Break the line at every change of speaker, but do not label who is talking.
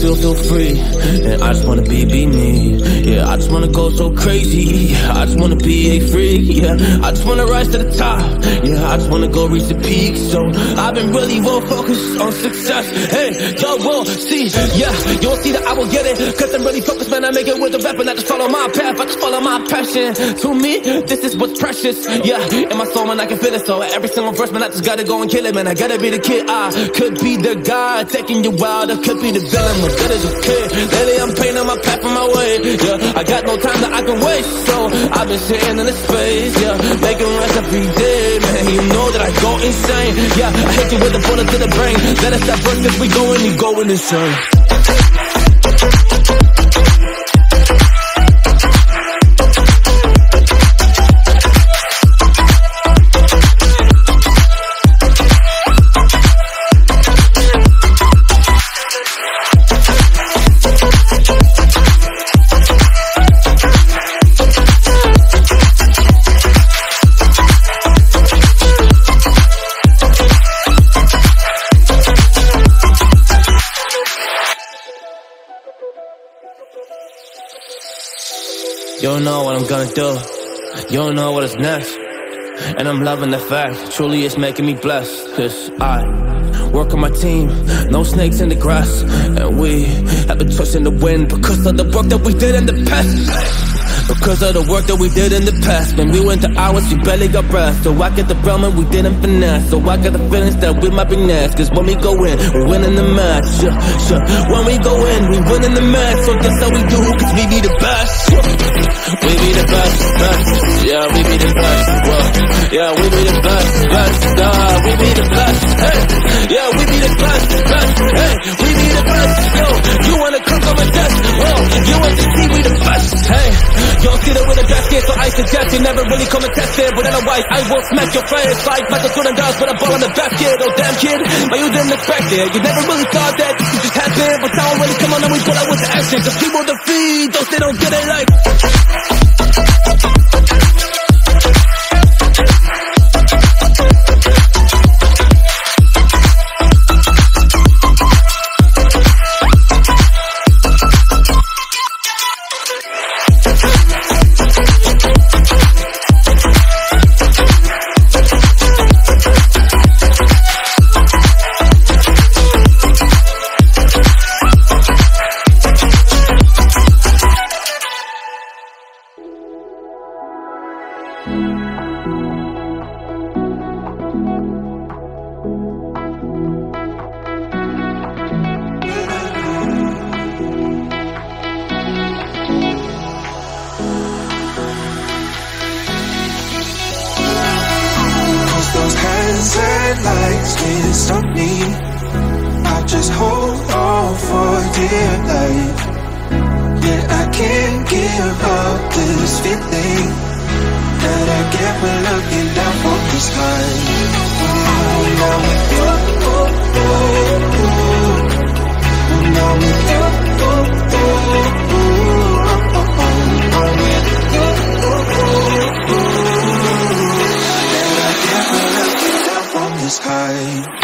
feel free. And I just wanna be me. Yeah, I just wanna go so crazy. I just wanna be a freak. Yeah, I just wanna rise to the top. Yeah, I just wanna go reach the peak. So I've been really well focused on success. Hey, y'all will see. Yeah, you'll see that I will get it. Cause I'm really focused, man. I make it with the rap and I just follow my path. I just follow my passion. To me, this is what's precious. Yeah, in my soul, man, I can feel it. So every single verse, man, I just gotta go and kill it, man. I gotta be the kid. I could be the guy taking you wild. I could be the villain, but good as a kid. Lately, I'm painting my path on my way. Yeah, I got no time that I can waste. So I've been sitting in this space. Yeah, making rest every day, man. You know that I go insane. Yeah, I hit you with a bullet to the brain. Let us stop first, cause we going, you going insane. You don't know what I'm gonna do. You don't know what is next. And I'm loving the fact, truly it's making me blessed. Cause I work on my team, no snakes in the grass. And we have been trusting the wind because of the work that we did in the past. Because of the work that we did in the past. When we went to hours, we barely got breath. So I get the realm and we didn't finesse. So I got the feelings that we might be next. Cause when we go in, we win in the match. When we go in, we win in the match. So that's how we do, cause we be the best. We be the best, best. Yeah, we be the best. Well, yeah, we be the best, best. We be the best. Hey, yeah, we be the best, best. Hey, we be the best. Yo, you wanna come on my desk? Oh, you want to see we the best. Hey, you don't see that with a basket, so I suggest you never really come and test it. But otherwise, I will smack your face like Michael Jordan does with a ball in the basket. Oh damn kid, but you didn't expect it. You never really thought that this could just happen. But now I'm really come on and we pull out with the action. Cause people defeat those they don't get it like.
Lights can't stop me. I'll just hold on for dear life. Yeah, I can't give up this feeling that I get when looking down from the sky. Now with you, now with you, that I get when looking down from the sky.